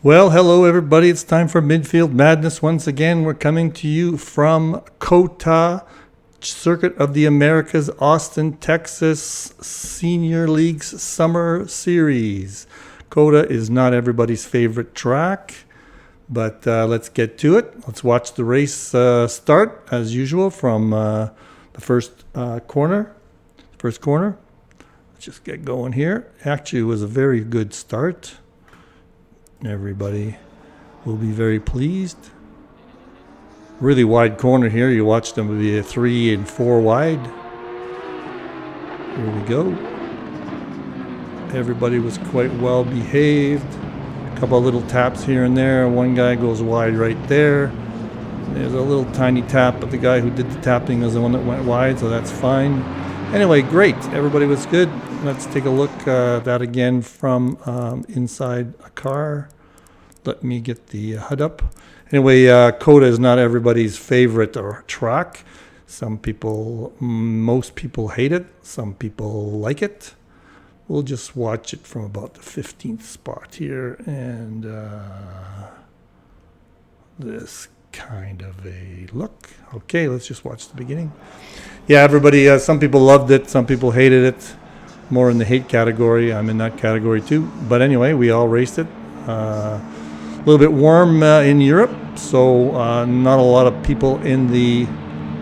Well, hello everybody. It's time for MidField Madness once again. We're coming to you from COTA, Circuit of the Americas, Austin, Texas, Senior League's Summer Series. COTA is not everybody's favorite track, but let's get to it. Let's watch the race start as usual from the first corner. Let's just get going here. Actually, it was a very good start. Everybody will be very pleased. Really wide corner here. You watch them be a 3 and 4 wide. Here we go. Everybody was quite well behaved. A couple of little taps here and there. One guy goes wide right there. There's a little tiny tap, but the guy who did the tapping was the one that went wide, so that's fine. Anyway, great. Everybody was good. Let's take a look at that again from inside a car. Let me get the HUD up. Anyway, COTA is not everybody's favorite track. Most people hate it. Some people like it. We'll just watch it from about the 15th spot here. And this kind of a look. Okay, let's just watch the beginning. Yeah, everybody, some people loved it. Some people hated it. More in the hate category. I'm in that category too. But anyway, we all raced it. A little bit warm in Europe, so not a lot of people in the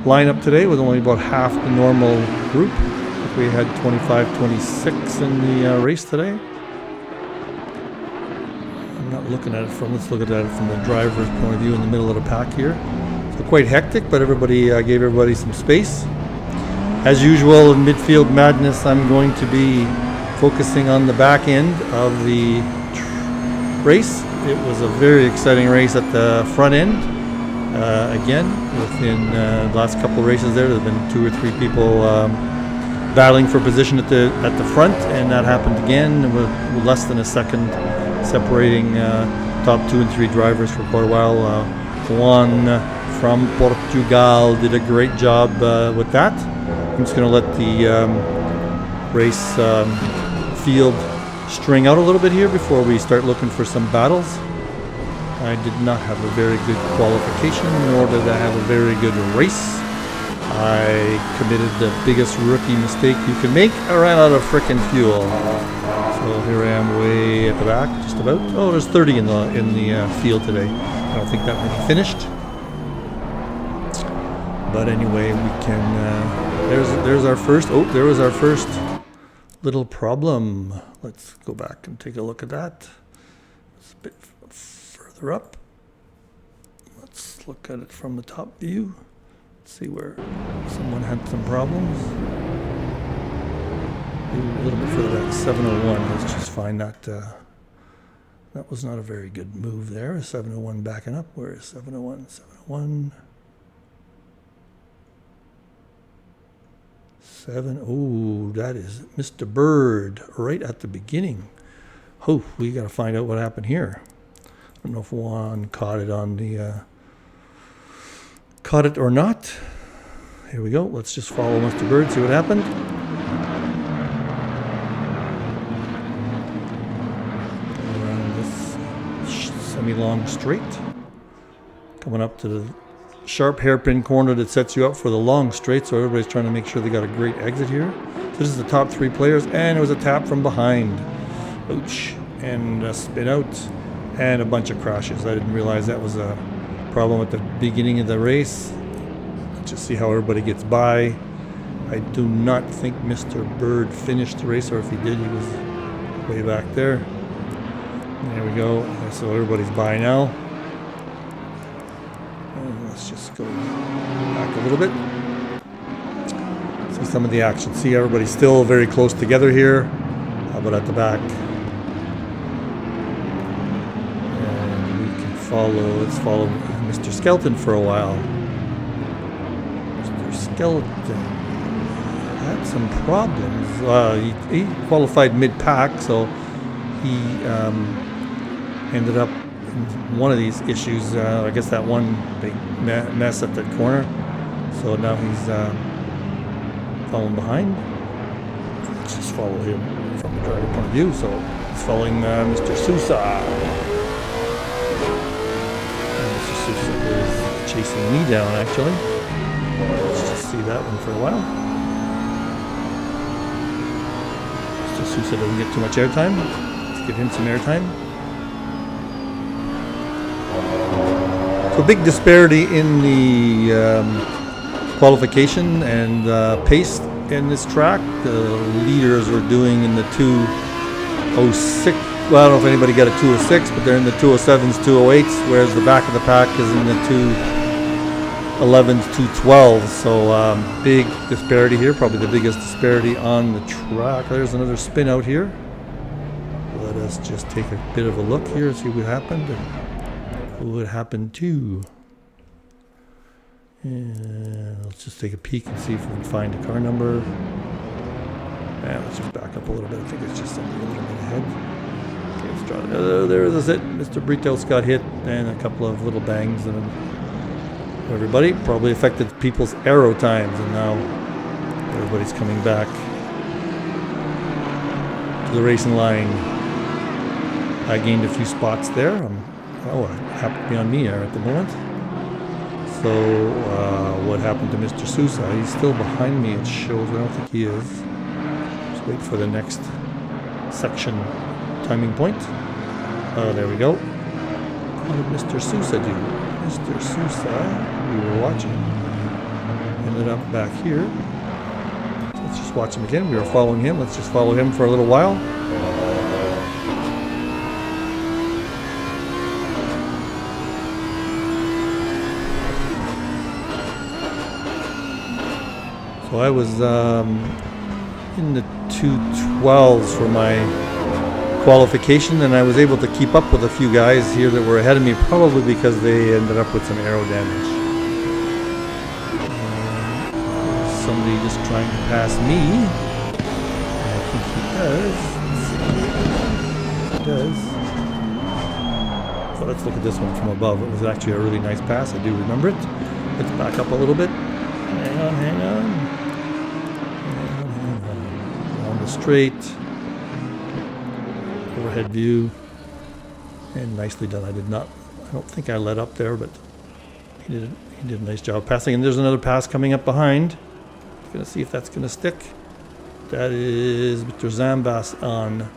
lineup today, with only about half the normal group. We had 25, 26 in the race today. I'm not looking at it let's look at it from the driver's point of view in the middle of the pack here. So quite hectic, but everybody gave everybody some space. As usual in MidField Madness, I'm going to be focusing on the back end of the race. It was a very exciting race at the front end. Again, within the last couple of races there have been 2 or 3 people battling for position at the front, and that happened again with less than a second separating top 2 and 3 drivers for quite a while. Juan from Portugal did a great job with that. I'm just going to let the race field string out a little bit here before we start looking for some battles. I did not have a very good qualification, nor did I have a very good race. I committed the biggest rookie mistake you can make. I ran out of frickin' fuel. So here I am way at the back, just about. Oh, there's 30 in the field today. I don't think that many finished. But anyway, we can... There's our first... Oh, there was our first little problem. Let's go back and take a look at that. It's a bit further up. Let's look at it from the top view. See where someone had some problems. Maybe a little bit further back, 701. Let's just find that. That was not a very good move there. 701 backing up. Where is 701? 701. Oh, that is Mr. Bird right at the beginning. Oh, we got to find out what happened here. I don't know if Juan caught it on the caught it or not. Here we go. Let's just follow Mr. Bird, see what happened. Around this semi-long straight, coming up to the sharp hairpin corner that sets you up for the long straight, so everybody's trying to make sure they got a great exit here. So this is the top 3 players, and it was a tap from behind. Ouch. And a spin out, and a bunch of crashes. I didn't realize that was a problem at the beginning of the race. Let's just see how everybody gets by. I do not think Mr. Bird finished the race, or if he did, he was way back there. There we go. So everybody's by now. Let's just go back a little bit. See some of the action. See, everybody's still very close together here. How about at the back? And we can let's follow Mr. Skelton for a while. Mr. Skelton had some problems. He qualified mid-pack, so he ended up one of these issues, I guess that one big mess at the corner. So now he's following behind. Let's just follow him from the driver point of view. So he's following Mr. Sousa. chasing me down, actually. Let's just see that one for a while. Mr. Sousa doesn't get too much airtime. Let's give him some airtime. So big disparity in the qualification and pace in this track. The leaders were doing in the 2:06. Well, I don't know if anybody got a 2:06, but they're in the 2:07s, 2:08s, whereas the back of the pack is in the 2:11s, 2:12s. So big disparity here, probably the biggest disparity on the track. There's another spin out here. Let us just take a bit of a look here and see what happened and who it happened to. And let's just take a peek and see if we can find a car number. And let's just back up a little bit. I think it's just something a little bit ahead. Okay, let's try it. There is it. Mr. Britos got hit and a couple of little bangs. And everybody probably affected people's aero times. And now everybody's coming back to the racing line. I gained a few spots there. Oh, it happened to be on me here at the moment. So, what happened to Mr. Sousa? He's still behind me, it shows. I don't think he is. Just wait for the next section timing point. There we go. What did Mr. Sousa do? Mr. Sousa, we were watching, ended up back here. So let's just watch him again. We were following him. Let's just follow him for a little while. So I was in the 2:12s for my qualification, and I was able to keep up with a few guys here that were ahead of me, probably because they ended up with some aero damage. Somebody just trying to pass me. I think he does. He does. So let's look at this one from above. It was actually a really nice pass. I do remember it. Let's back up a little bit. Hang on, hang on. On the straight. Overhead view. And nicely done. I don't think I let up there, but he did a nice job passing. And there's another pass coming up behind. Gonna see if that's gonna stick. That is Mr. Zambas on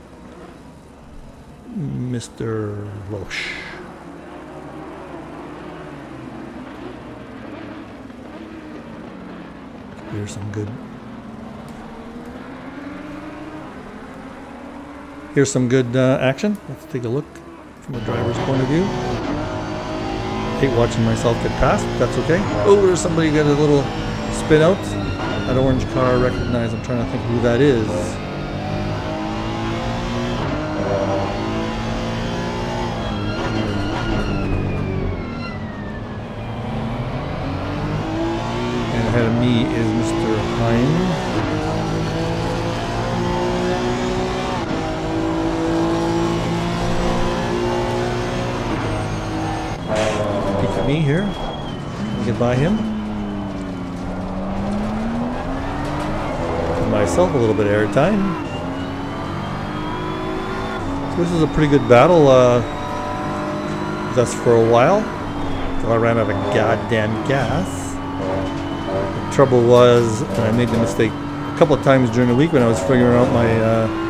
Mr. Loesch. Here's some good action. Let's take a look from a driver's point of view. Hate watching myself get past. That's okay. Oh, there's somebody got a little spin out. That orange car I recognize. I'm trying to think who that is. And ahead of me is Mr. Hines. Peek at me here. Get by him. Myself a little bit of airtime. So this is a pretty good battle. That's for a while. So I ran out of goddamn gas. The trouble was, and I made the mistake a couple of times during the week when I was figuring out my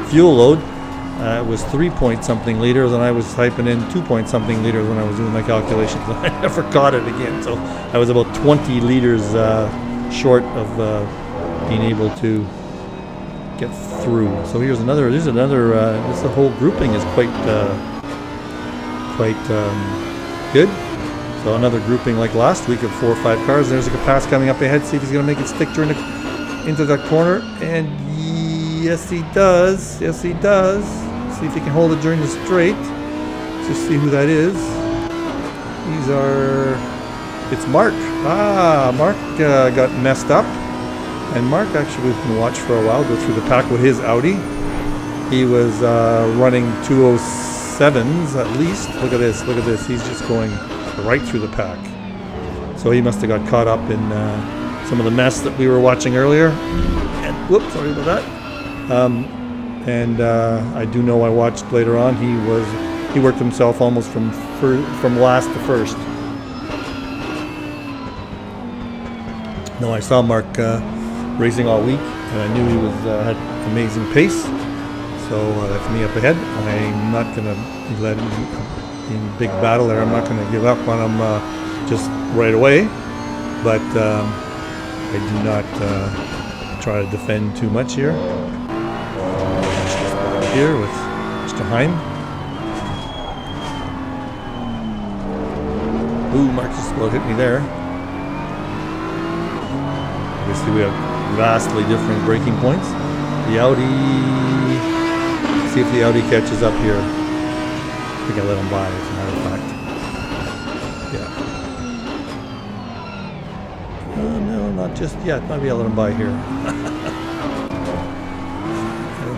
fuel load. It was 3 point something liters, and I was typing in 2 point something liters when I was doing my calculations. I never caught it again. So I was about 20 liters short of being able to get through. So here's another. This the whole grouping is quite good. So another grouping like last week of 4 or 5 cars. There's a pass coming up ahead. See if he's going to make it stick into that corner. And yes, he does. Yes, he does. See if he can hold it during the straight. Let's just see who that is. It's Mark. Mark got messed up. And Mark actually we've been watched for a while, go through the pack with his Audi. He was running 207s at least. Look at this, look at this. He's just going right through the pack. So he must have got caught up in some of the mess that we were watching earlier. And whoops, sorry about that. I do know I watched later on. He worked himself almost from last to first. No, I saw Mark racing all week, and I knew he was had amazing pace. So that's me up ahead. I'm not going to let him in big battle there. I'm not going to give up on him just right away. But I do not try to defend too much here. Here with Mr. Heim. Ooh, Mark just about hit me there. Obviously, we have vastly different braking points. The Audi. See if the Audi catches up here. I think I let him by, as a matter of fact. Yeah. No, not just yet. Maybe I'll let him by here. And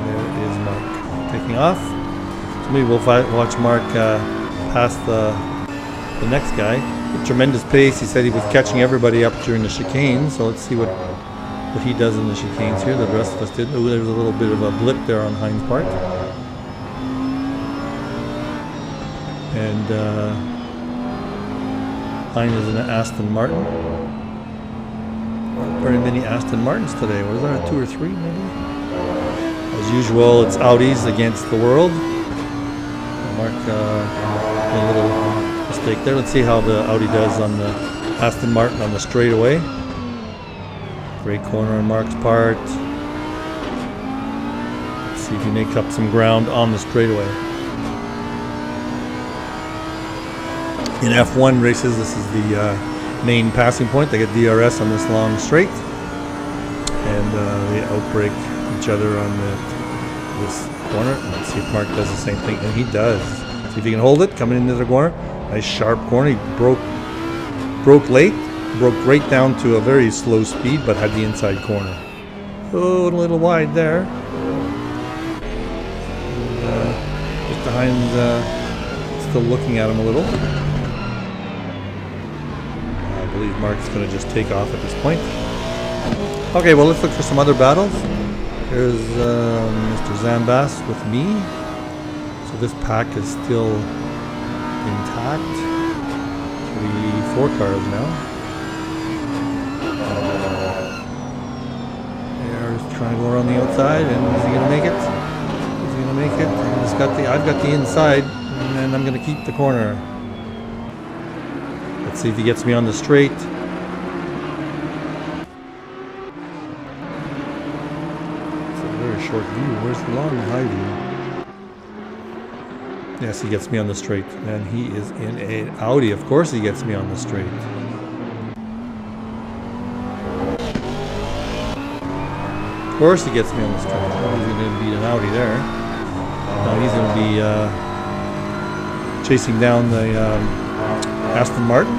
there is Mark taking off. So maybe we'll watch Mark pass the next guy. With tremendous pace. He said he was catching everybody up during the chicane. So let's see what he does in the chicanes here. The rest of us did. Oh, there was a little bit of a blip there on Hein's part. And Hein is in an Aston Martin. Very many Aston Martins today. Was there 2 or 3 maybe? As usual, it's Audis against the world. Mark made a little mistake there. Let's see how the Audi does on the Aston Martin on the straightaway. Great corner on Mark's part. Let's see if he makes up some ground on the straightaway. In F1 races, this is the main passing point. They get DRS on this long straight, and they outbrake each other on this corner. Let's see if Mark does the same thing, and he does. See if he can hold it coming into the corner. Nice sharp corner. He broke late, broke right down to a very slow speed, but had the inside corner. Oh, a little wide there. Just behind, still looking at him a little. I believe Mark's going to just take off at this point. Okay, well, let's look for some other battles. Here's Mr. Zambas with me. So this pack is still intact. 4 cars now. There's trying to go around the outside, and is he going to make it? Is he going to make it? I've got the inside, and I'm going to keep the corner. Let's see if he gets me on the straight. It's a very short view. Where's the long high view? Yes, he gets me on the straight. And he is in an Audi. Of course he gets me on the straight. Of course he gets me on the straight. Oh, he's going to beat an Audi there. Now he's going to be chasing down the Aston Martin.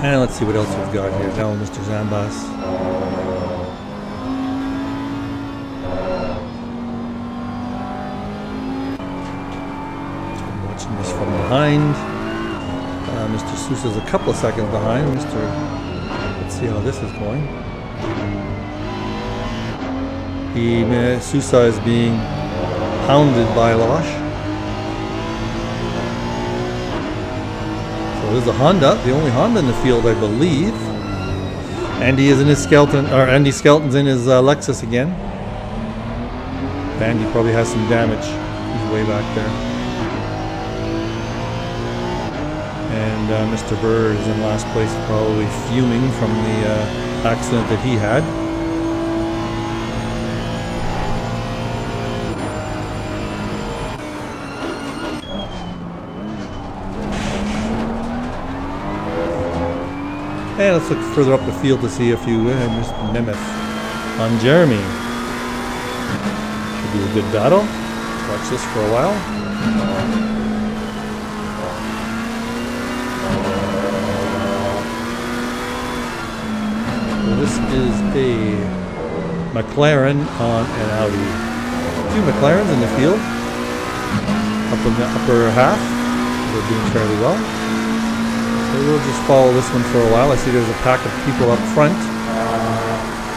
And let's see what else we've got here. Down with Mr. Zambas. I'm watching this from behind. Mr. Sousa's a couple of seconds behind. Let's see how this is going. Sousa is being hounded by Losh. There's a Honda, the only Honda in the field, I believe. Andy is in his Skelton, or Andy Skelton's in his Lexus again. Andy probably has some damage. He's way back there. And Mr. Burr is in last place, probably fuming from the accident that he had. And let's look further up the field to see a few. Mr. Nemeth on Jeremy. Should be a good battle. Let's watch this for a while. Well, this is a McLaren on an Audi. 2 McLarens in the field. Up in the upper half. They're doing fairly well. So we'll just follow this one for a while. I see there's a pack of people up front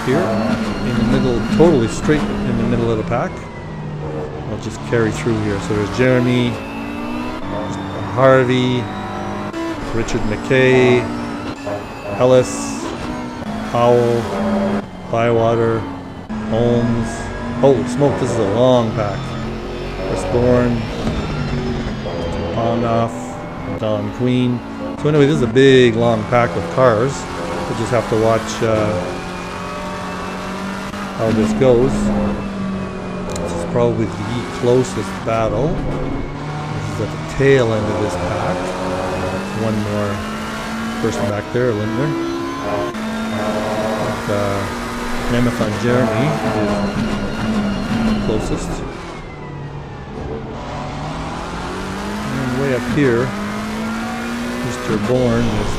here in the middle, totally straight in the middle of the pack. I'll just carry through here. So there's Jeremy, Harvey, Richard McKay, Ellis, Howell, Bywater, Holmes. Holy smoke, this is a long pack. Osborne, Onoff, Don Queen. So anyway, this is a big long pack with cars. We'll just have to watch how this goes. This is probably the closest battle. This is at the tail end of this pack. One more person back there, Lindner. Mammoth on Jeremy is closest. And way up here, Mr. Bourne is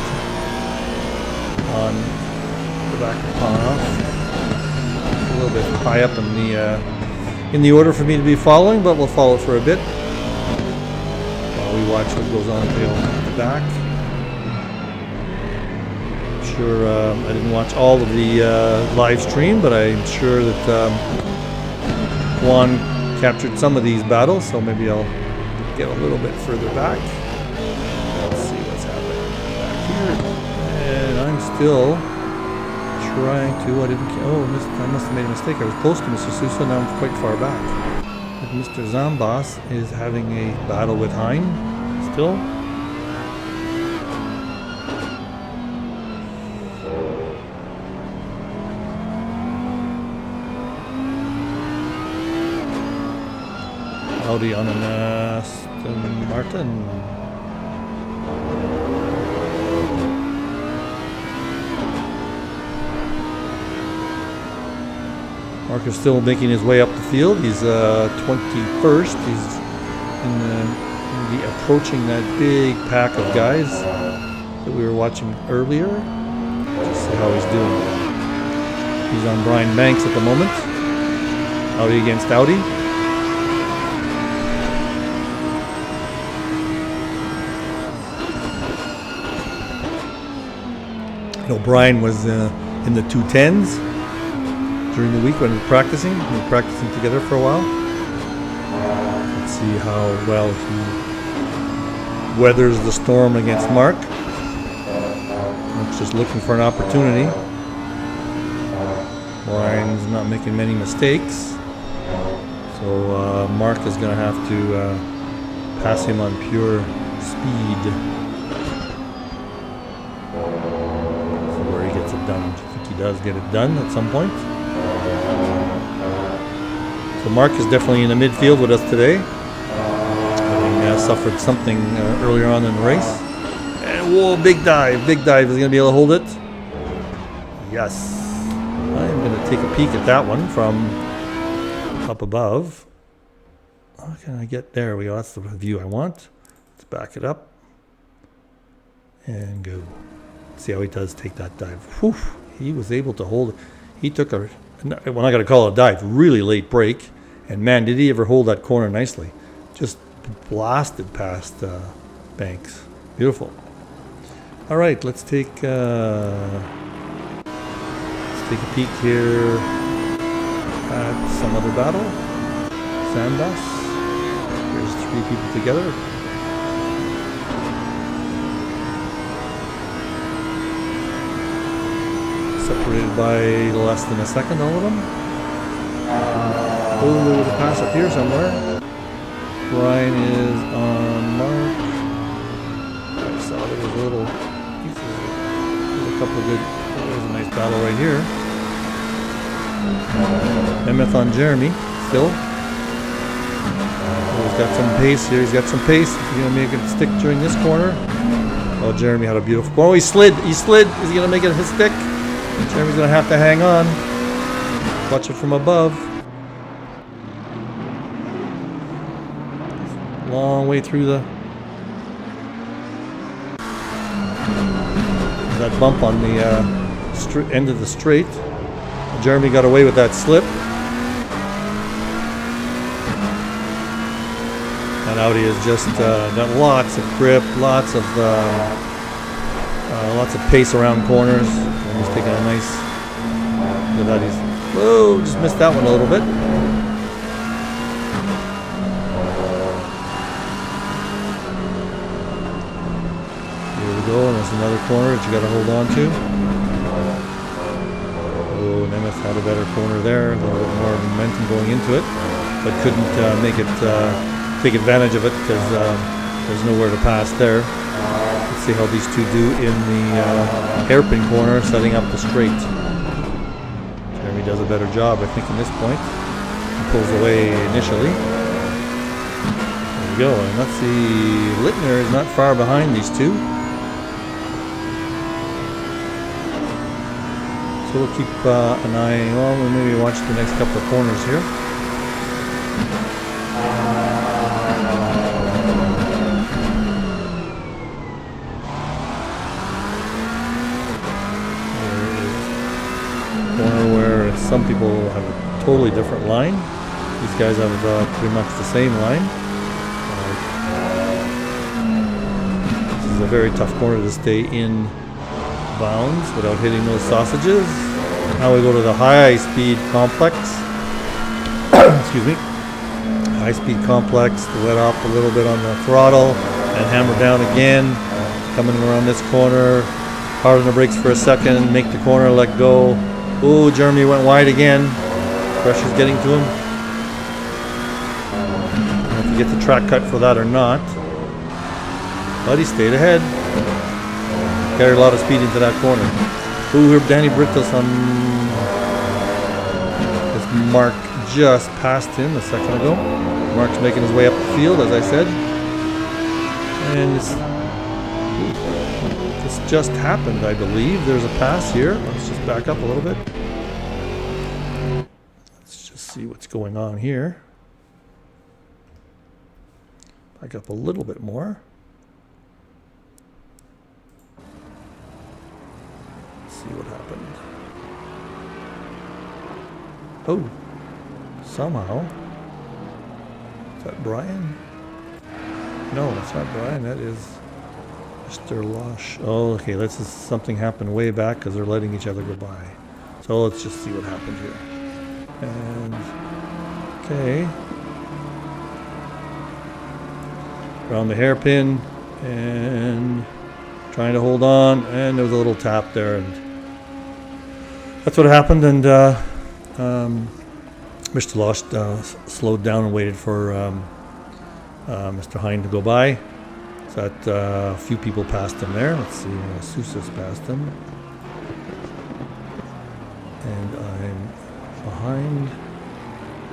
on the back of Ponoff. A little bit high up in the order for me to be following, but we'll follow for a bit while we watch what goes on at the back. I'm sure I didn't watch all of the live stream, but I'm sure that Juan captured some of these battles, so maybe I'll get a little bit further back. Let's see what's happening back here. And I'm still trying to, I must have made a mistake. I was close to Mr. Sousa, now I'm quite far back. But Mr. Zambas is having a battle with Hein still. Audi on an Aston Martin. Mark is still making his way up the field. He's 21st. He's in the approaching that big pack of guys that we were watching earlier. Let's see how he's doing. He's on Brian Banks at the moment. Audi against Audi. I know Brian was in the 210s during the week when we were practicing. We were practicing together for a while. Let's see how well he weathers the storm against Mark. Mark's just looking for an opportunity. Brian's not making many mistakes. So Mark is going to have to pass him on pure speed. Done. I think he does get it done at some point. So Mark is definitely in the midfield with us today, having suffered something earlier on in the race. And whoa, big dive, big dive. Is he going to be able to hold it? Yes. I'm going to take a peek at that one from up above. How can I get there? We go. That's the view I want. Let's back it up and go. See how he does take that dive. Whew, he was able to hold it. He took a, well, I got to call it a dive, really late break. And man, did he ever hold that corner nicely. Just blasted past Banks. Beautiful. All right, let's take a peek here at some other battle. Sandbas. There's 3 people together. Separated by less than a second, all of them. Oh, the pass up here somewhere. Ryan is on Mark. I saw there was a little couple of good. There's a nice battle right here. Mammoth on Jeremy still. Oh, he's got some pace here. He's got some pace. Is he gonna make it stick during this corner? Oh, Jeremy had a beautiful. Oh, he slid. He slid. Is he gonna make it his stick? Jeremy's going to have to hang on. Watch it from above. Long way through that bump on the end of the straight. Jeremy got away with that slip. And Audi has just got lots of grip, lots of pace around corners. He's taking a nice look at that. He's whoa, just missed that one a little bit. Here we go, and there's another corner that you got to hold on to. Nemeth had a better corner there, a little bit more momentum going into it, but couldn't take advantage of it because there's nowhere to pass there. Let's see how these two do in the hairpin corner, setting up the straight. Jeremy does a better job, I think, in this point. He pulls away initially. There we go. And let's see, Littner is not far behind these two. So we'll keep an eye, well, we'll maybe watch the next couple of corners here. Corner where some people have a totally different line. These guys have pretty much the same line. This is a very tough corner to stay in bounds without hitting those sausages. Now we go to the high-speed complex. Excuse me. High-speed complex. Let off a little bit on the throttle and hammer down again. Coming around this corner. Hard on the brakes for a second. Make the corner. Let go. Oh, Jeremy went wide again. Pressure's getting to him. I don't know if you get the track cut for that or not. But he stayed ahead. Carried a lot of speed into that corner. Ooh, here Danny Britos on this Mark just passed him a second ago. Mark's making his way up the field, as I said. And this just happened, I believe. There's a pass here. Let's just back up a little bit. Let's just see what's going on here. Back up a little bit more. See what happened. Oh, somehow. Is that Brian? No, it's not Brian. That is Mr. Losh. Oh, okay. Let's just, something happened way back because they're letting each other go by. So let's just see what happened here. And okay, around the hairpin and trying to hold on, and there was a little tap there, and that's what happened. And Mr. Losh slowed down and waited for Mr. Hine to go by. So that a few people passed him there. Let's see, Sousa's passed him. And I'm behind.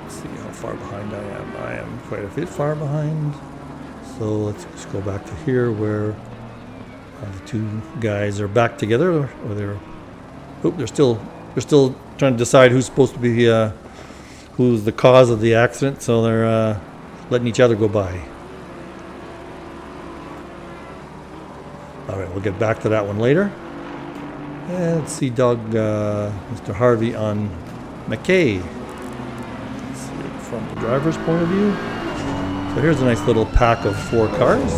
Let's see how far behind I am. I am quite a bit far behind. So let's just go back to here where the two guys are back together, or they're still trying to decide who's supposed to be who's the cause of the accident. So they're letting each other go by. All right, we'll get back to that one later. And let's see Mr. Harvey on McKay. Let's see it from the driver's point of view. So here's a nice little pack of 4 cars.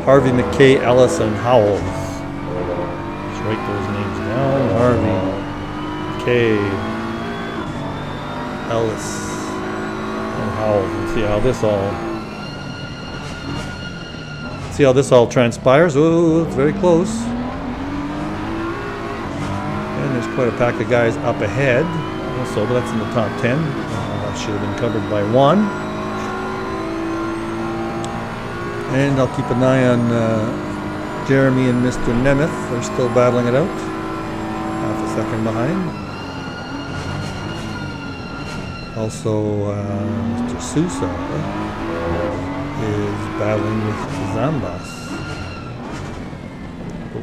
Harvey, McKay, Ellis, and Howell. Let's write those names down. Harvey, McKay, Ellis, and Howell. Let's see how this all transpires. Oh, it's very close. And there's quite a pack of guys up ahead also, but that's in the top 10. That should have been covered by 1. And I'll keep an eye on Jeremy and Mr. Nemeth. They're still battling it out. Half a second behind. Also, Mr. Sousa is battling with Zambas. So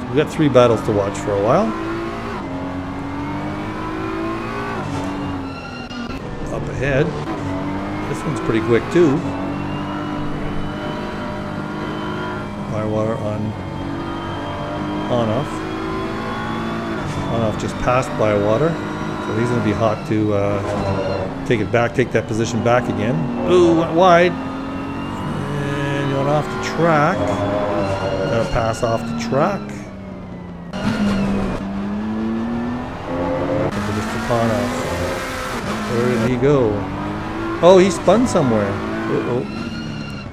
we've got 3 battles to watch for a while. Up ahead. This one's pretty quick too. Bywater on off just passed Bywater, so he's going to be hot to take that position back again. Ooh, went wide and going off the track. Got to pass off the track. Mr. Ponoff. Where did he go? Oh, he spun somewhere.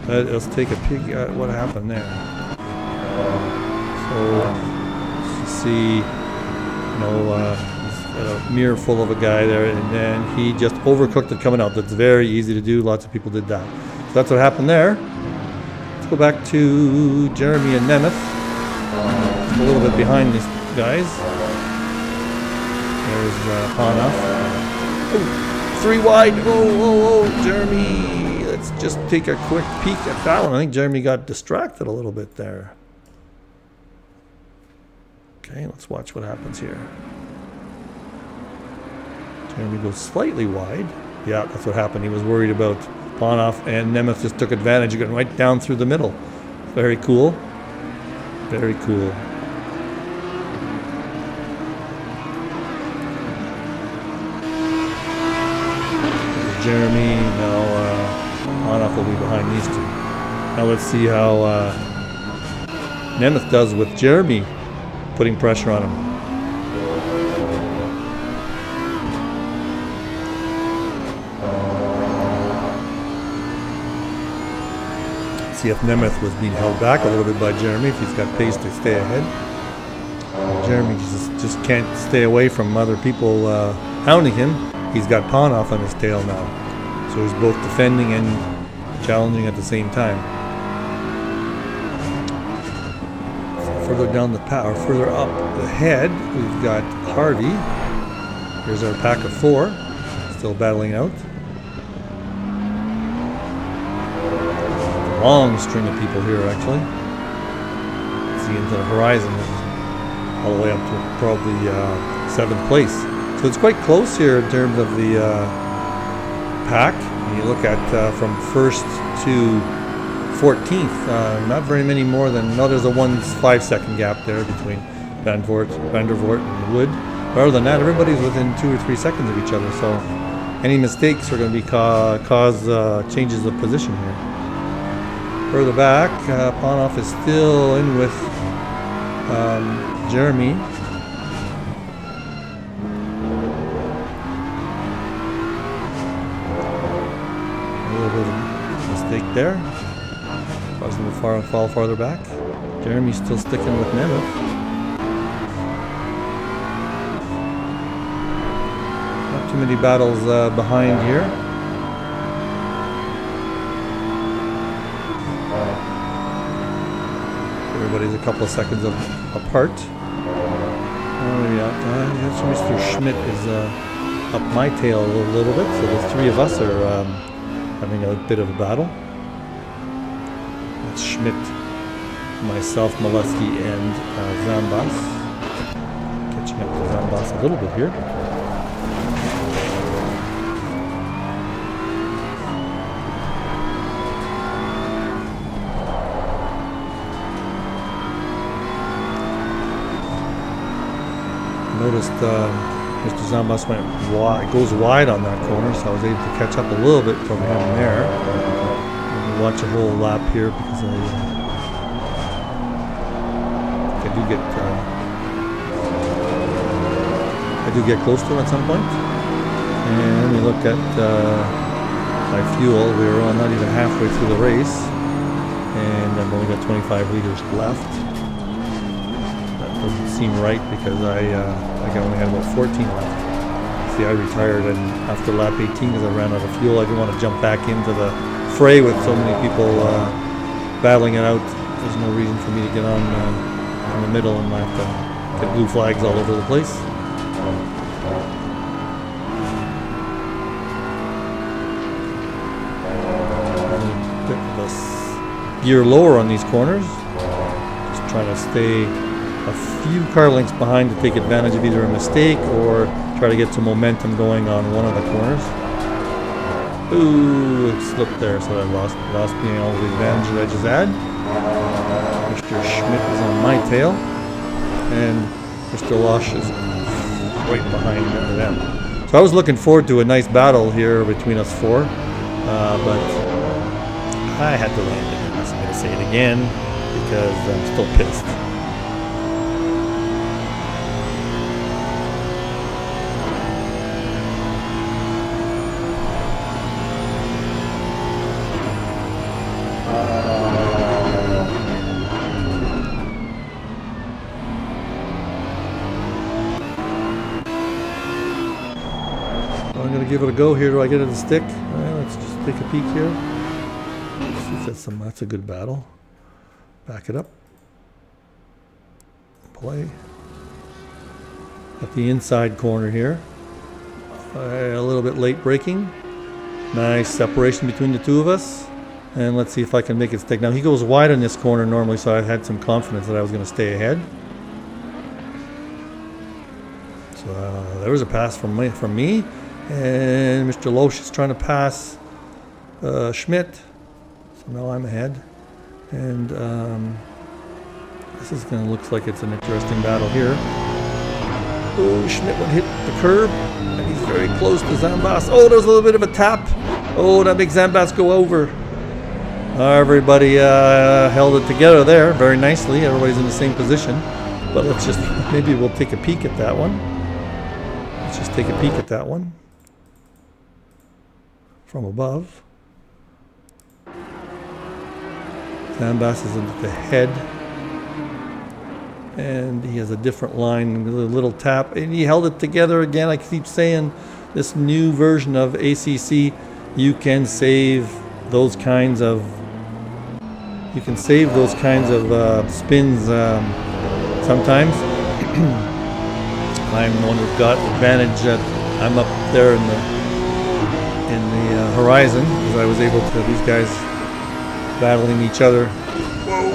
Let's take a peek at what happened there. So, see, Got a mirror full of a guy there, and then he just overcooked it coming out. That's very easy to do. Lots of people did that. So that's what happened there. Let's go back to Jeremy and Nemeth. Just a little bit behind these guys. There's Hanoff. Oh, 3 wide. Oh, Jeremy. Let's just take a quick peek at that one. I think Jeremy got distracted a little bit there. Okay, let's watch what happens here. Jeremy goes slightly wide. Yeah, that's what happened. He was worried about Hanoff, and Nemeth just took advantage of getting right down through the middle. Very cool. Very cool. Jeremy, now Hanoff will be behind these two. Now let's see how Nemeth does with Jeremy putting pressure on him. See if Nemeth was being held back a little bit by Jeremy, if he's got pace to stay ahead. Jeremy just can't stay away from other people hounding him. He's got Hanoff on his tail now. So he's both defending and challenging at the same time. Further down the path, or further up ahead, we've got Harvey. Here's our pack of 4, still battling out. Long string of people here, actually. See into the horizon, all the way up to probably 7th place. So it's quite close here in terms of the pack. You look at from 1st to 14th, not very many more than, no, there's a 5-second gap there between Van der Voort and Wood. But other than that, everybody's within 2 or 3 seconds of each other, so any mistakes are going to be cause changes of position here. Further back, Hanoff is still in with Jeremy. A little bit of a mistake there. Caused him to fall farther back. Jeremy's still sticking with Nemeth. Not too many battles behind here. Everybody's a couple of seconds apart. Mr. Schmidt is up my tail a little bit, so the 3 of us are having a bit of a battle. That's Schmidt, myself, Molesky, and Zambas. Catching up to Zambas a little bit here. Noticed Mr. Zambas goes wide on that corner, so I was able to catch up a little bit from him there. We'll watch a whole lap here because I do get close to him at some point. And we look at my fuel. We were not even halfway through the race, and I've only got 25 liters left. Doesn't seem right because I only had about 14 left. See, I retired and after lap 18 because I ran out of fuel. I didn't want to jump back into the fray with so many people battling it out. There's no reason for me to get on in the middle and have to get blue flags all over the place. Bit of a gear lower on these corners. Just trying to stay a few car lengths behind to take advantage of either a mistake or try to get some momentum going on one of the corners. Ooh, it slipped there, so I lost me all the advantage that I just had. Mr. Schmidt is on my tail, and Mr. Losh is right behind them. So I was looking forward to a nice battle here between us 4, but I had to land it. I'm going to say it again because I'm still pissed. give it a go here. Do I get it to stick? Let's just take a peek here. Let's see if that's a good battle. Back it up. Play. At the inside corner here. A little bit late braking. Nice separation between the two of us. And let's see if I can make it stick. Now he goes wide in this corner normally, so I had some confidence that I was going to stay ahead. So there was a pass from me. And Mr. Loesch is trying to pass Schmidt. So now I'm ahead. And this is going to look like it's an interesting battle here. Oh, Schmidt would hit the curb. And he's very close to Zambas. Oh, there's a little bit of a tap. Oh, that makes Zambas go over. Everybody held it together there very nicely. Everybody's in the same position. But let's just, maybe we'll take a peek at that one. Let's just take a peek at that one from above. Zambas is at the head. And he has a different line, a little tap. And he held it together again. I keep saying this new version of ACC, you can save those kinds of spins sometimes. I'm the one who's got advantage that I'm up there in the horizon, because I was able to, these guys battling each other. Whoa.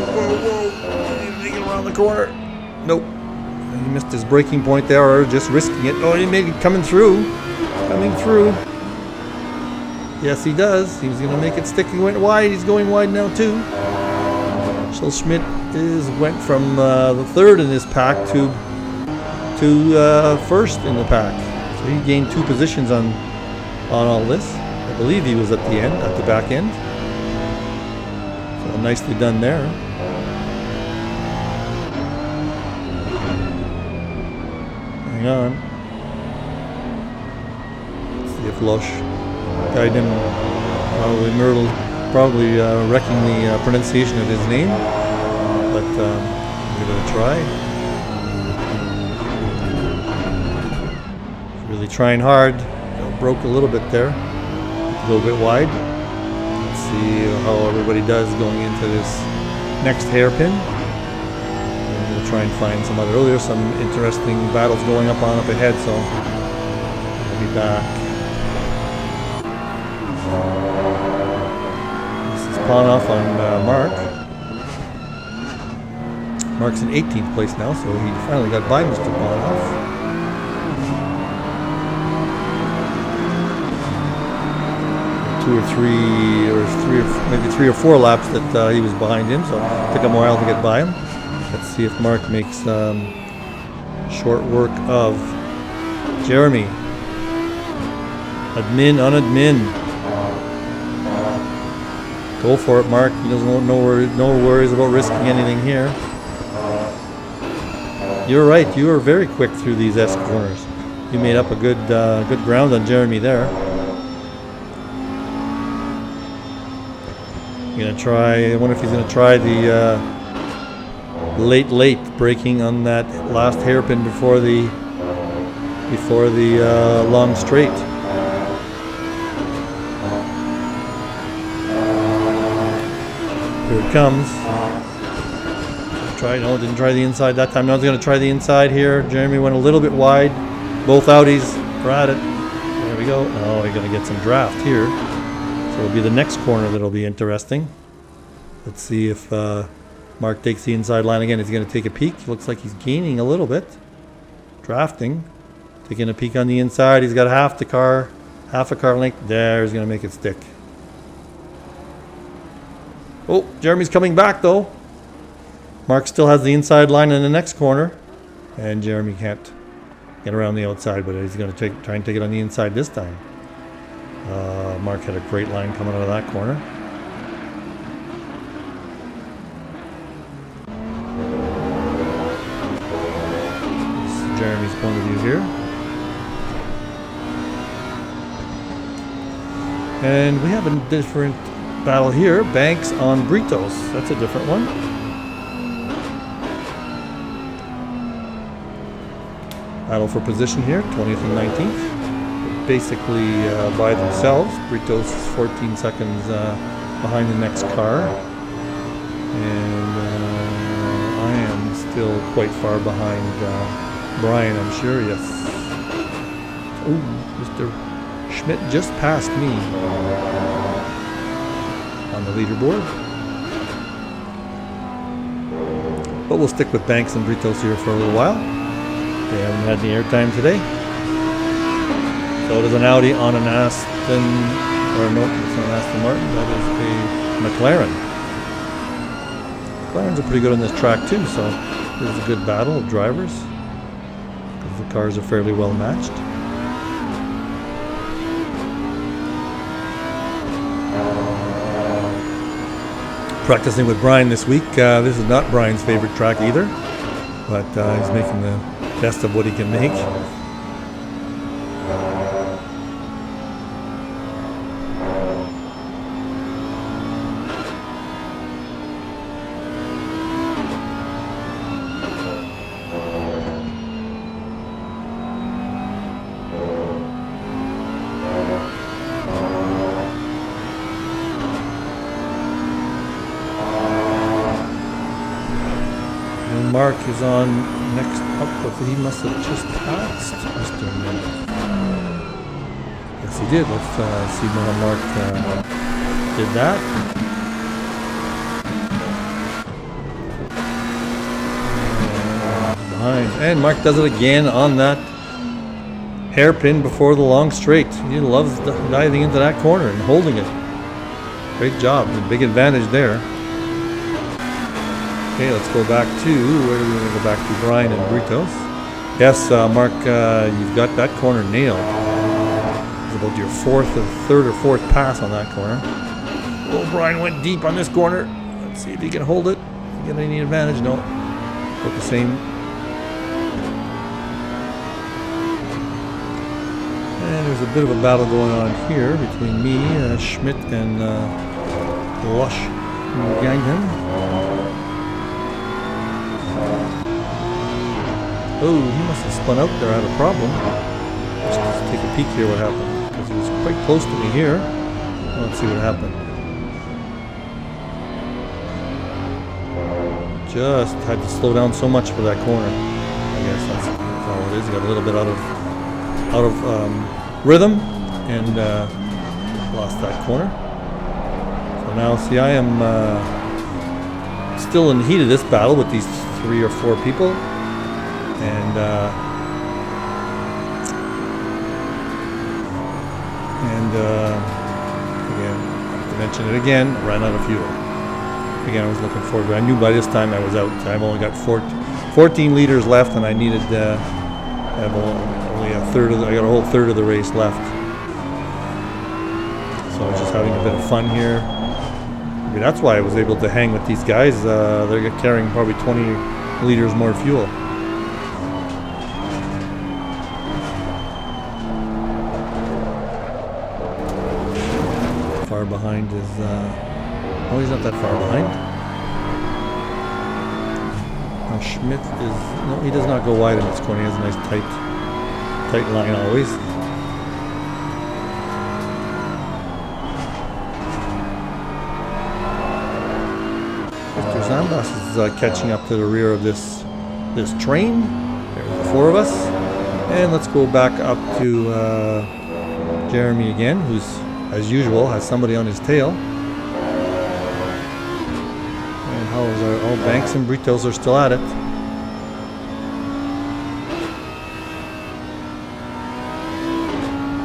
He get around the corner. Nope. He missed his braking point there, or just risking it. Oh, he made it coming through. Yes, he does. He was going to make it stick. He went wide. He's going wide now, too. So Schmidt went from the third in this pack to first in the pack. So he gained 2 positions on all this. I believe he was at the back end. So nicely done there. Hang on. Let's see if Loesch guided him. Probably wrecking the pronunciation of his name. But I'm going to try. Really trying hard. Broke a little bit there. A little bit wide. Let's see how everybody does going into this next hairpin. We'll try and find some other. There's some interesting battles going up ahead, so I'll be back. This is Panoff on Mark. Mark's in 18th place now, so he finally got by Mr. Panoff. Maybe three or four laps that he was behind him, so it took him a while to get by him. Let's see if Mark makes short work of Jeremy. Admin on admin. Go for it, Mark. He doesn't no worries about risking anything here. You're right. You were very quick through these S corners. You made up a good ground on Jeremy there. Gonna try. I wonder if he's gonna try the late braking on that last hairpin before the long straight. Here it comes. Didn't try the inside that time. Now he's gonna try the inside here. Jeremy went a little bit wide. Both Audis are at it. There we go. Oh, we're gonna get some draft here. So it'll be the next corner that'll be interesting. Let's see if Mark takes the inside line again. He's going to take a peek. Looks like he's gaining a little bit. Drafting. Taking a peek on the inside. He's got half a car length. There, he's going to make it stick. Oh, Jeremy's coming back though. Mark still has the inside line in the next corner. And Jeremy can't get around the outside, but he's going to try and take it on the inside this time. Mark had a great line coming out of that corner. This is Jeremy's point of view here. And we have a different battle here. Banks on Britos. That's a different one. Battle for position here, 20th and 19th. basically by themselves. Britos is 14 seconds behind the next car. And I am still quite far behind Brian, I'm sure, yes. Oh, Mr. Schmidt just passed me on the leaderboard. But we'll stick with Banks and Britos here for a little while. They haven't had any airtime today. So it is an Audi on an Aston, or no, it's not an Aston Martin, that is a McLaren. McLarens are pretty good on this track too, so this is a good battle of drivers because the cars are fairly well matched. Practicing with Brian this week. This is not Brian's favorite track either, but he's making the best of what he can make. Mark is on next up, but he must have just passed Mr. Mid. Yes, he did. Let's see how Mark did that. Behind. And Mark does it again on that hairpin before the long straight. He loves diving into that corner and holding it. Great job. A big advantage there. Okay, let's go back to, where are we going to go back to? Brian and Britos. Yes, Mark, you've got that corner nailed. It's about your third or fourth pass on that corner. Oh, Brian went deep on this corner. Let's see if he can hold it. Get any advantage? No. About the same. And there's a bit of a battle going on here between me, Schmidt, and Lush Ganghan. Oh, he must have spun out there, had a problem. Let's just take a peek here what happened, because he was quite close to me here. Let's see what happened. Just had to slow down so much for that corner. I guess that's all it is. He got a little bit out of rhythm and lost that corner. So now, see, I am still in the heat of this battle with these 3 or 4 people. And again, I have to mention it again, I ran out of fuel. Again, I was looking forward to it. I knew by this time I was out. I've only got 14 liters left, and I needed, I have only a third of I got a whole third of the race left. So I was just having a bit of fun here. Maybe that's why I was able to hang with these guys. They're carrying probably 20 liters more fuel. Far behind is, oh, he's not that far behind. Now Schmidt is, no, he does not go wide in this corner. He has a nice tight line always. Mr. Zambas is catching up to the rear of this train. There's the 4 of us. And let's go back up to Jeremy again, who's, as usual, has somebody on his tail. And how is our, oh, Banks and Britos are still at it.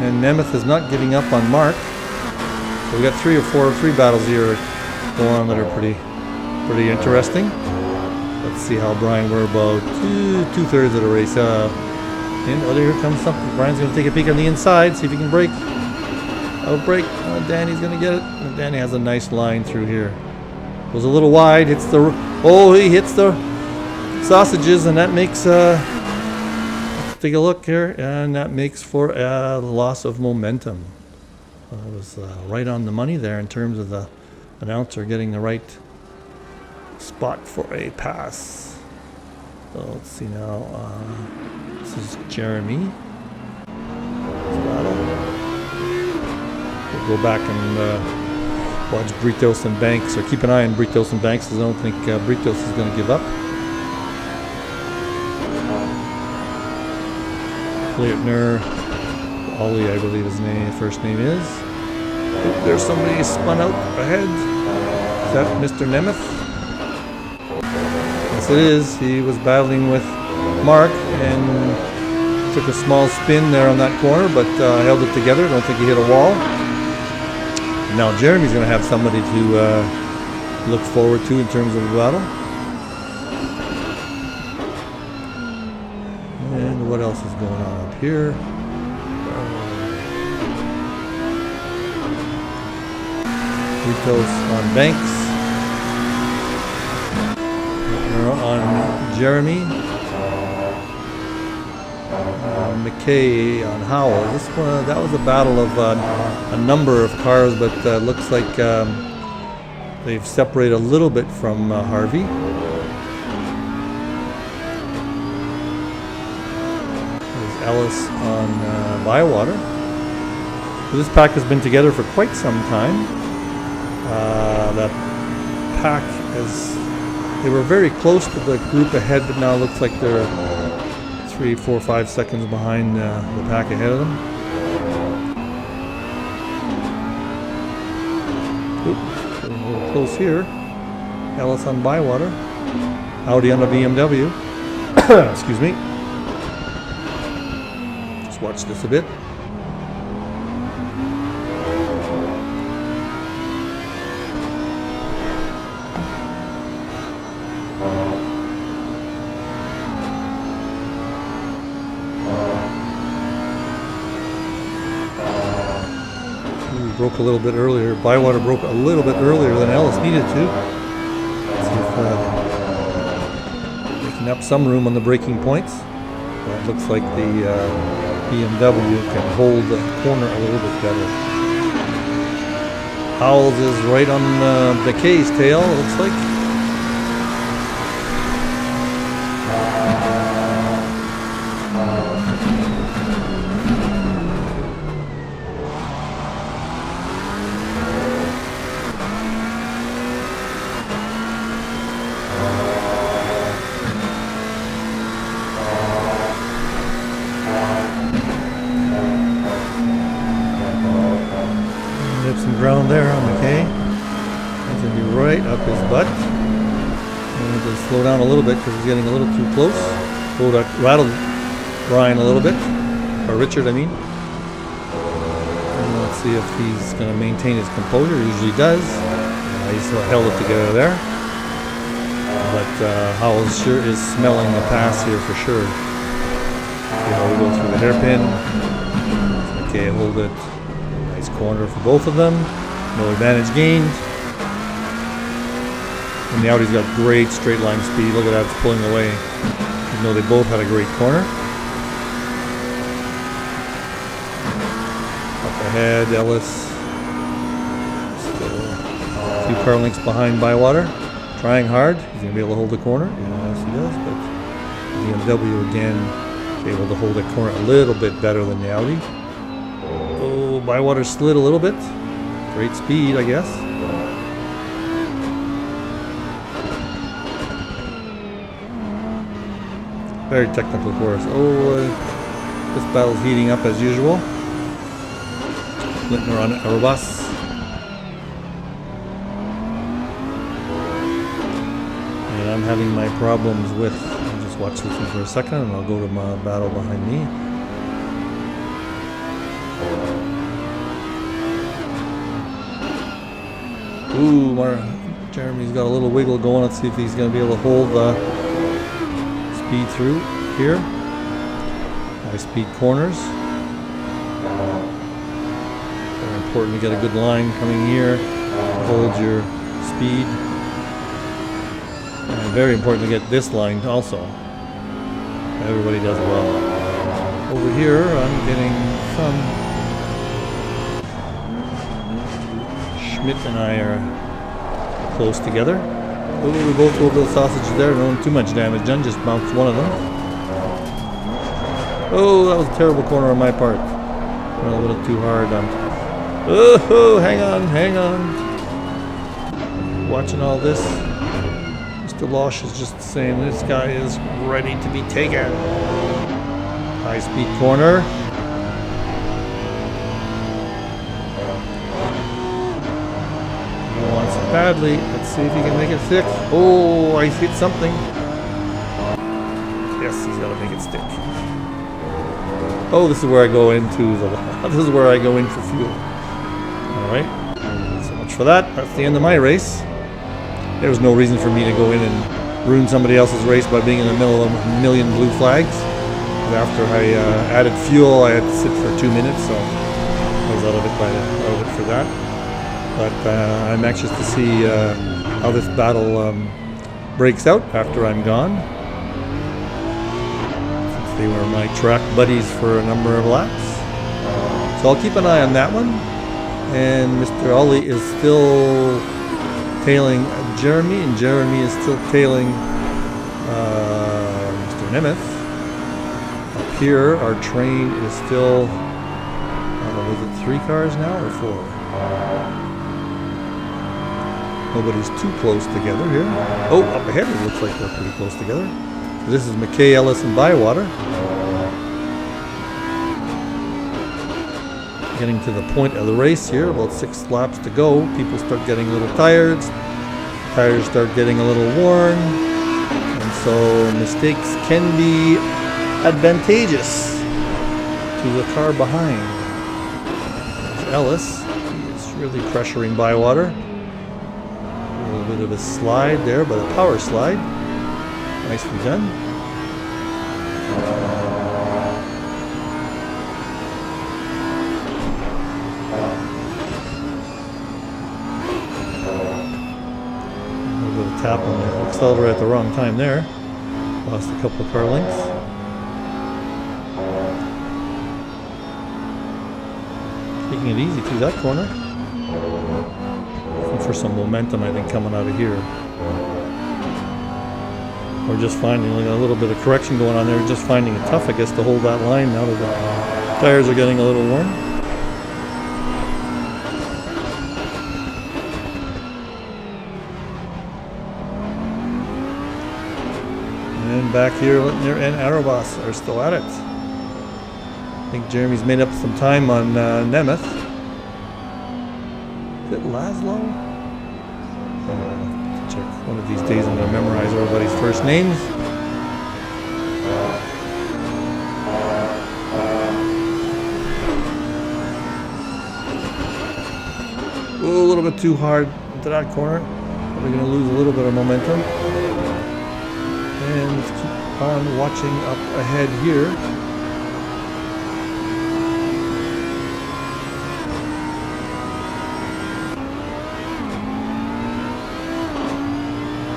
And Nemeth is not giving up on Mark. So we got 3 battles here going on that are pretty interesting. Let's see how Brian, we're about two-thirds of the race. And oh, here comes something. Brian's going to take a peek on the inside, see if he can break. Outbreak. Danny's going to get it. And Danny has a nice line through here. Goes a little wide. Hits the. Oh, he hits the sausages, and that makes. Let's take a look here, and that makes for a loss of momentum. It was right on the money there in terms of the announcer getting the right spot for a pass. So let's see now. This is Jeremy. Battle. go back and watch Britos and Banks, or keep an eye on Britos and Banks, because I don't think Britos is going to give up. Leitner, Ollie, I believe his first name is. There's somebody spun out ahead. Is that Mr. Nemeth? Yes, it is. He was battling with Mark and took a small spin there on that corner, but held it together. Don't think he hit a wall. Now Jeremy's going to have somebody to look forward to in terms of the battle. And what else is going on up here? Britos on Banks. On Jeremy. McKay on Howell. This one, that was a battle of a number of cars, but looks like they've separated a little bit from Harvey. There's Ellis on Bywater. So this pack has been together for quite some time. That pack they were very close to the group ahead, but now it looks like they're 3, 4, 5 seconds behind the pack ahead of them. Oops, getting a little close here. Ellis on Bywater. Audi on the BMW. Excuse me. Just watch this a bit. Broke a little bit earlier. Bywater broke a little bit earlier than Ellis needed to. Let's see if making up some room on the braking points. Well, it looks like the BMW can hold the corner a little bit better. Howells is right on McKay's tail, it looks like. Some ground there on McKay. That's going to be right up his butt. I'm going to slow down a little bit because he's getting a little too close. Rattled Brian a little bit, or Richard, I mean. And let's see if he's going to maintain his composure. He usually does. He's held it together there. But Howell sure is smelling the pass here for sure. See how we go through the hairpin. McKay hold it. Corner for both of them. No advantage gained. And the Audi's got great straight line speed. Look at that, it's pulling away. Even though they both had a great corner. Up ahead, Ellis. Still a few car lengths behind Bywater. Trying hard. He's going to be able to hold the corner. Yes, he does. But the BMW again able to hold the corner a little bit better than the Audi. Bywater slid a little bit. Great speed, I guess. Very technical course. This battle's heating up as usual. Littner on Airbus. And I'm having my problems with... I'll just watch this one for a second and I'll go to my battle behind me. Ooh, Jeremy's got a little wiggle going. Let's see if he's going to be able to hold the speed through here. High speed corners. Very important to get a good line coming here. Hold your speed. And very important to get this line also. Everybody does well. Over here, I'm getting some... Schmidt and I are close together. Ooh, we both hold the sausage there. No too much damage done. Just bounced one of them. Oh, that was a terrible corner on my part. Went a little too hard on Oh, hang on, hang on. Watching all this. Mr. Losh is just saying this guy is ready to be taken. High speed corner. He wants it badly. Let's see if he can make it stick. Oh, I hit something. Yes, he's got to make it stick. Oh, this is where I go into the. This is where I go in for fuel. All right. So much for that. That's the end of my race. There was no reason for me to go in and ruin somebody else's race by being in the middle of a million blue flags. After I added fuel, I had to sit for 2 minutes, so I was out of it for that. But I'm anxious to see how this battle breaks out after I'm gone. Since they were my track buddies for a number of laps. So I'll keep an eye on that one. And Mr. Ollie is still tailing Jeremy, and Jeremy is still tailing Mr. Nemeth. Up here, our train is still, was it 3 cars now or 4? Nobody's too close together here. Oh, up ahead it looks like they're pretty close together. So this is McKay, Ellis, and Bywater. Getting to the point of the race here, about 6 laps to go. People start getting a little tired. Tires start getting a little worn. And so mistakes can be advantageous to the car behind. There's Ellis. He is really pressuring Bywater. A little bit of a slide there, but a power slide. Nicely done. Tap on the accelerator at the wrong time there. Lost a couple of car lengths. Taking it easy through that corner. Looking for some momentum, I think, coming out of here. We're just finding like a little bit of correction going on there. We're just finding it tough, I guess, to hold that line now that the tires are getting a little worn. And back here, Littner and Arabas are still at it. I think Jeremy's made up some time on Nemeth. Is it Laszlo? Check. One of these days I'm going to memorize everybody's first names. Ooh, a little bit too hard into that corner. We're going to lose a little bit of momentum. And let's keep on watching up ahead here.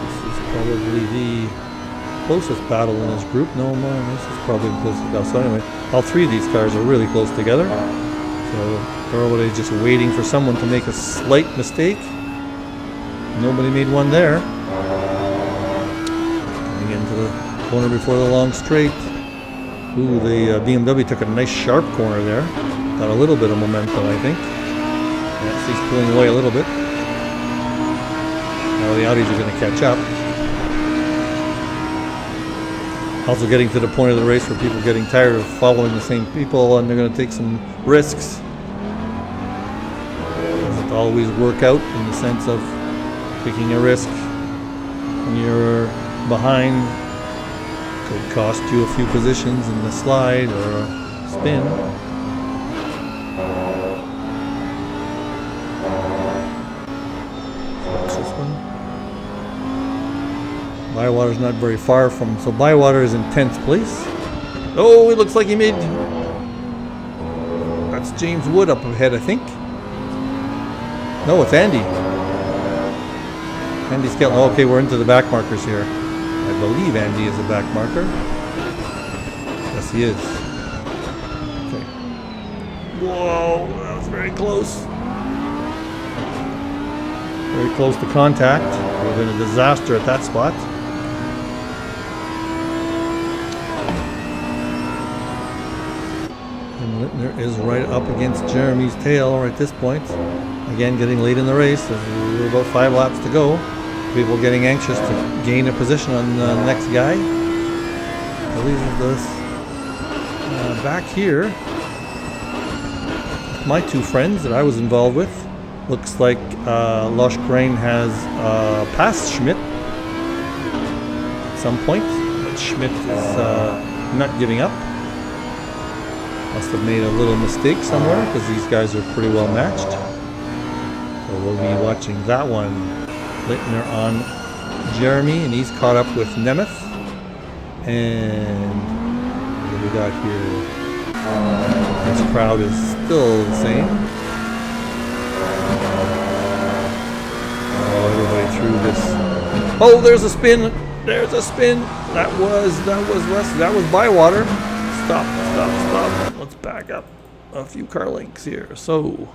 This is probably the closest battle in this group. No, this is probably the closest battle. So anyway, all 3 of these cars are really close together. So everybody's just waiting for someone to make a slight mistake. Nobody made one there. Into the corner before the long straight. Ooh, the BMW took a nice sharp corner there. Got a little bit of momentum, I think. Yes, he's pulling away a little bit. Now the Audis are going to catch up. Also getting to the point of the race where people are getting tired of following the same people and they're going to take some risks. Doesn't always work out in the sense of taking a risk when you're behind. Could cost you a few positions in the slide or a spin. What's this one? Bywater's not very far from, so Bywater is in 10th place. Oh, it looks like he made, that's James Wood up ahead, I think. No, it's Andy. Andy Skelton. Okay, we're into the back markers here. I believe Andy is a back marker. Yes, he is. Okay. Whoa, that was very close. Very close to contact. Would have been a disaster at that spot. And Littner is right up against Jeremy's tail right at this point. Again, getting late in the race. There's about 5 laps to go. People getting anxious to gain a position on the next guy. I believe this back here. My two friends that I was involved with. Looks like Lush Crane has passed Schmidt at some point, but Schmidt is not giving up. Must have made a little mistake somewhere because these guys are pretty well matched. So we'll be watching that one. Littner on Jeremy, and he's caught up with Nemeth. And what do we got here? This crowd is still the same. Oh, everybody threw this. Oh, there's a spin. There's a spin. That was Bywater. Stop. Let's back up a few car lengths here. So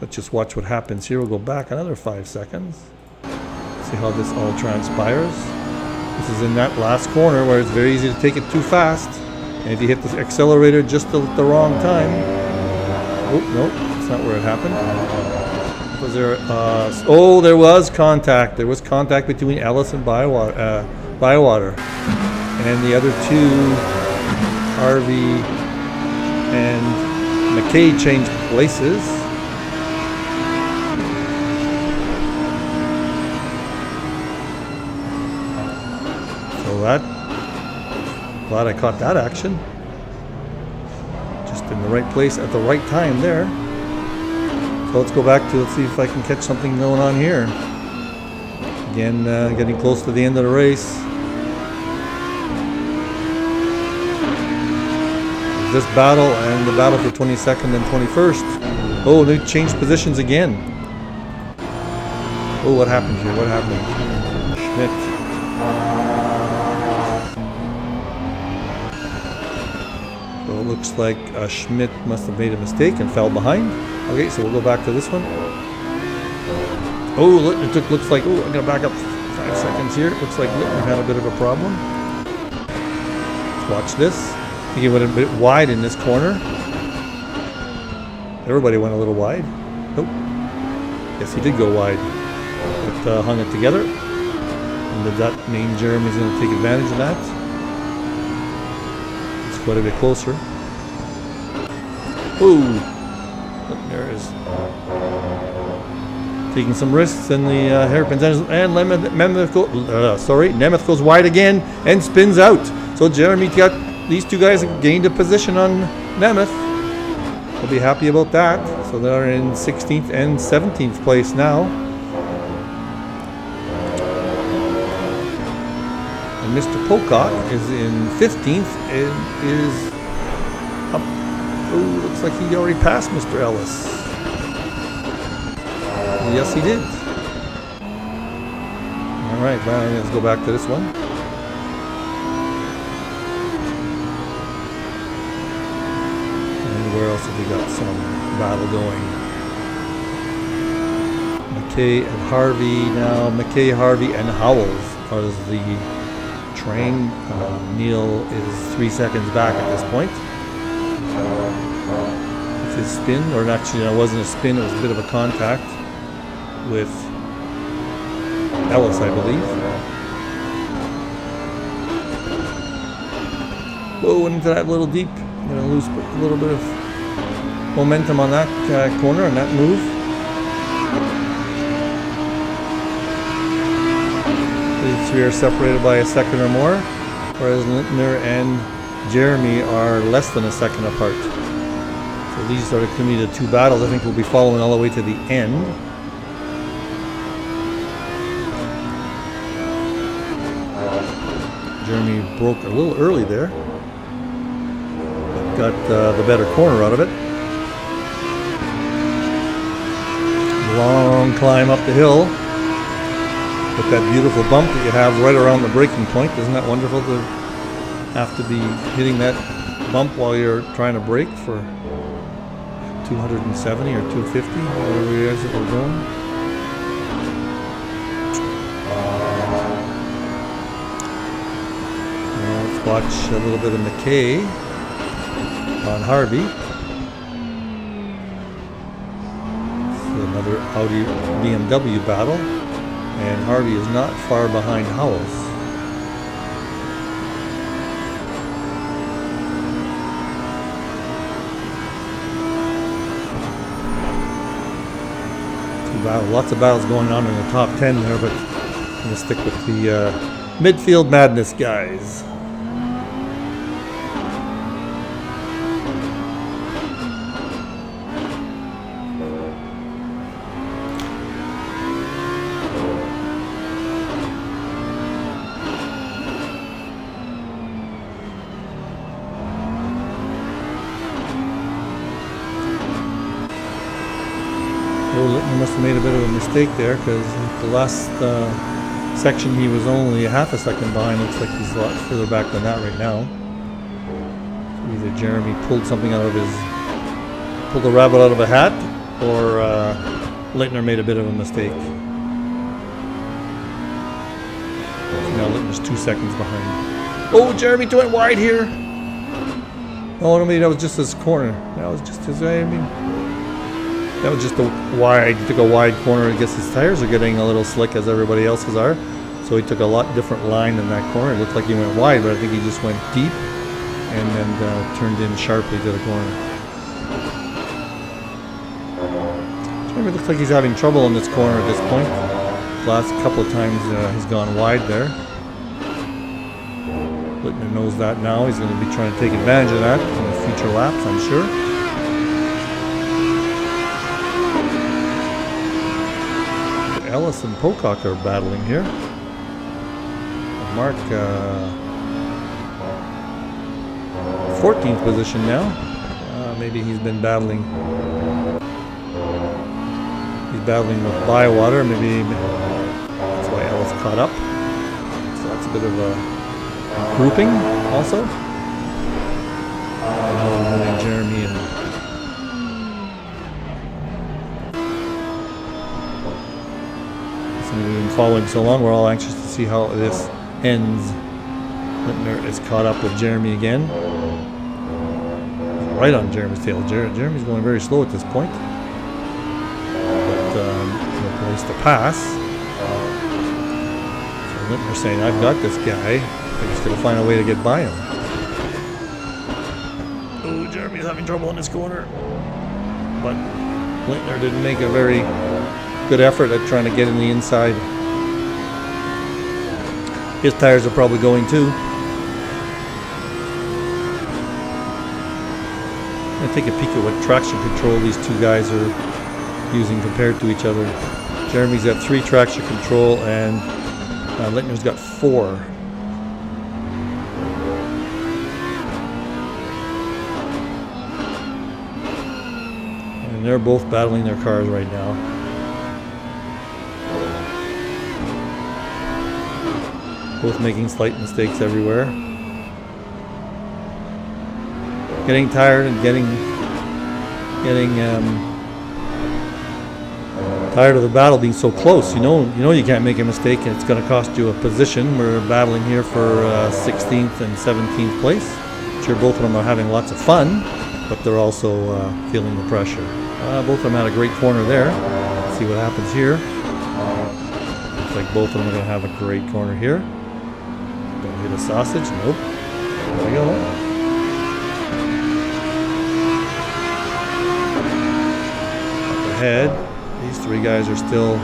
let's just watch what happens here. We'll go back another 5 seconds. See how this all transpires. This is in that last corner where it's very easy to take it too fast. And if you hit the accelerator just at the wrong time. Oh, no, that's not where it happened. Was there, oh, there was contact. There was contact between Ellis and Bywater. And the other two, Harvey and McKay, changed places. So glad I caught that action. Just in the right place at the right time there. So let's go back to, let's see if I can catch something going on here. Again, getting close to the end of the race. This battle and the battle for 22nd and 21st. Oh, they changed positions again. Oh, what happened here? What happened? Schmidt. So it looks like Schmidt must have made a mistake and fell behind. Okay, so we'll go back to this one. Oh, it looks like, oh, I'm going to back up 5 seconds here. It looks like Littner had a bit of a problem. Let's watch this. I think he went a bit wide in this corner. Everybody went a little wide. Nope. Yes, he did go wide. But hung it together. And did that mean Jeremy's going to take advantage of that? It's quite a bit closer. Ooh. There is taking some risks in the hairpin and Nemeth goes wide again and spins out. So Jeremy got these two guys gained a position on Nemeth. We'll be happy about that. So they're in 16th and 17th place now. And Mr. Pocock is in 15th and is up. Oh, looks like he already passed Mr. Ellis. Yes, he did. All right, well, let's go back to this one. And where else have we got some battle going? McKay and Harvey now. McKay, Harvey, and Howells are the train. Neil is 3 seconds back at this point. His spin, or actually, it wasn't a spin, it was a bit of a contact with Ellis, I believe. Whoa, went into that little deep. I'm going to lose a little bit of momentum on that corner and that move. These three are separated by a second or more, whereas Littner and Jeremy are less than a second apart. So these are going to be the two battles. I think we'll be following all the way to the end. Jeremy broke a little early there. Got the better corner out of it. Long climb up the hill. With that beautiful bump that you have right around the braking point. Isn't that wonderful to have to be hitting that bump while you're trying to brake for 270 or 250, whatever it is that we're going. Now let's watch a little bit of McKay. on Harvey. Another Audi BMW battle, and Harvey is not far behind Howells. Lots of battles going on in the top 10 there, but I'm going to stick with the MidField Madness guys. He must have made a bit of a mistake there, because the last section he was only a half a second behind. Looks like he's a lot further back than that right now. So either Jeremy pulled something out of pulled a rabbit out of a hat, or Littner made a bit of a mistake. So now Littner's 2 seconds behind. Oh, Jeremy went wide here. Oh, no, maybe that was just his corner. That was just his, that was just a wide, he took a wide corner. I guess his tires are getting a little slick, as everybody else's are. So he took a lot different line in that corner. It looked like he went wide, but I think he just went deep and then turned in sharply to the corner. Jeremy looks like he's having trouble in this corner at this point. The last couple of times he's gone wide there. Littner knows that now. He's going to be trying to take advantage of that in the future laps, I'm sure. Ellis and Pocock are battling here. Mark, 14th position now. Maybe he's been battling. He's battling with Bywater. Maybe that's why Ellis caught up. So that's a bit of a grouping also. Jeremy and we've been following so long, we're all anxious to see how this ends. Littner is caught up with Jeremy again. Right on Jeremy's tail. Jeremy's going very slow at this point. But no place to pass. So Littner's saying, I've got this guy. I'm just going to find a way to get by him. Oh, Jeremy's having trouble in this corner. But Littner didn't make a very good effort at trying to get in the inside. His tires are probably going too. I'm going to take a peek at what traction control these two guys are using compared to each other. Jeremy's got 3 traction control and Littner's got 4. And they're both battling their cars right now. Both making slight mistakes everywhere. Getting tired and getting tired of the battle being so close. You know you can't make a mistake and it's going to cost you a position. We're battling here for 16th and 17th place. I'm sure both of them are having lots of fun, but they're also feeling the pressure. Both of them had a great corner there. Let's see what happens here. Looks like both of them are going to have a great corner here. Don't hit a sausage. Nope. There we go. Up ahead. These 3 guys are still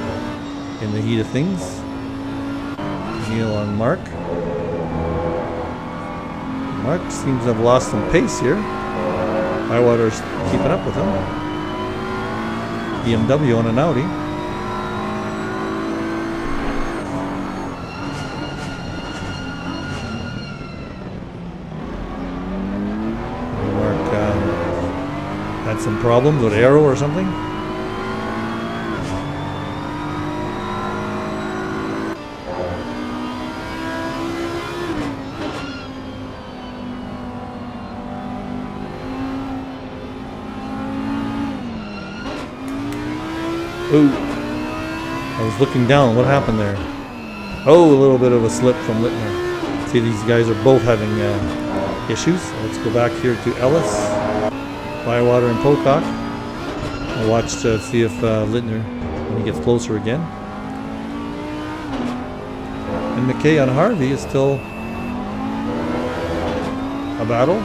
in the heat of things. Neil on Mark. Mark seems to have lost some pace here. Bywater's keeping up with him. BMW on an Audi. Had some problems with aero or something. Ooh, I was looking down. What happened there? Oh, a little bit of a slip from Littner. See, these guys are both having issues. Let's go back here to Ellis. Bywater and Pocock. I'll watch to see if Littner, when he gets closer again. And McKay on Harvey is still a battle.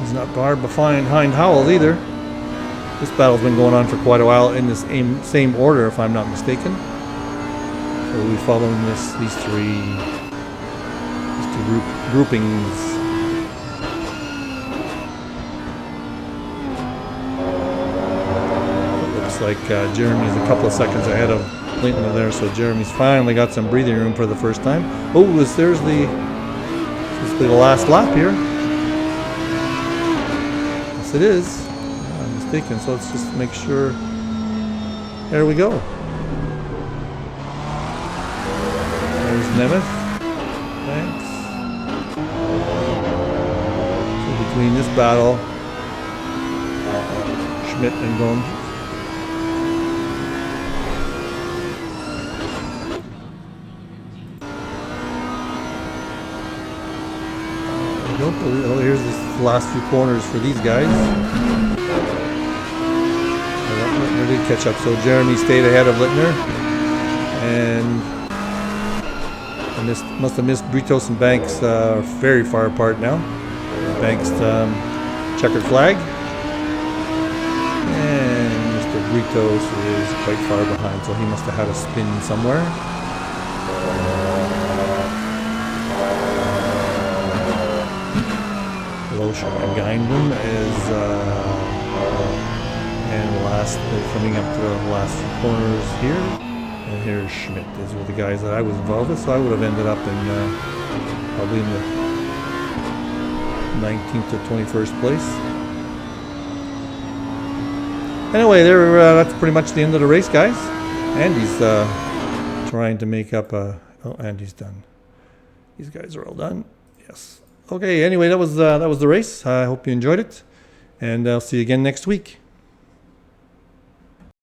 He's not barred behind Howells either. This battle's been going on for quite a while in this same order, if I'm not mistaken. So we'll be following these two groupings. It looks like Jeremy's a couple of seconds ahead of Littner there, so Jeremy's finally got some breathing room for the first time. Oh, there's the last lap here. Yes, it is. I'm mistaken, so let's just make sure. There we go. There's Nemeth. Thanks. So between this battle, Schmidt and Gomes. Oh, here's the last few corners for these guys. Littner did catch up, so Jeremy stayed ahead of Littner, and must have missed Britos and Banks very far apart now. Banks checkered flag, and Mr. Britos is quite far behind, so he must have had a spin somewhere. And Geinblum is and last, coming up to the last few corners here, and here's Schmidt. These were the guys that I was involved with, so I would have ended up in probably in the 19th to 21st place. Anyway, that's pretty much the end of the race, guys. Andy's trying to make up oh, Andy's done. These guys are all done. Yes. Okay, anyway, that was the race. I hope you enjoyed it, and I'll see you again next week.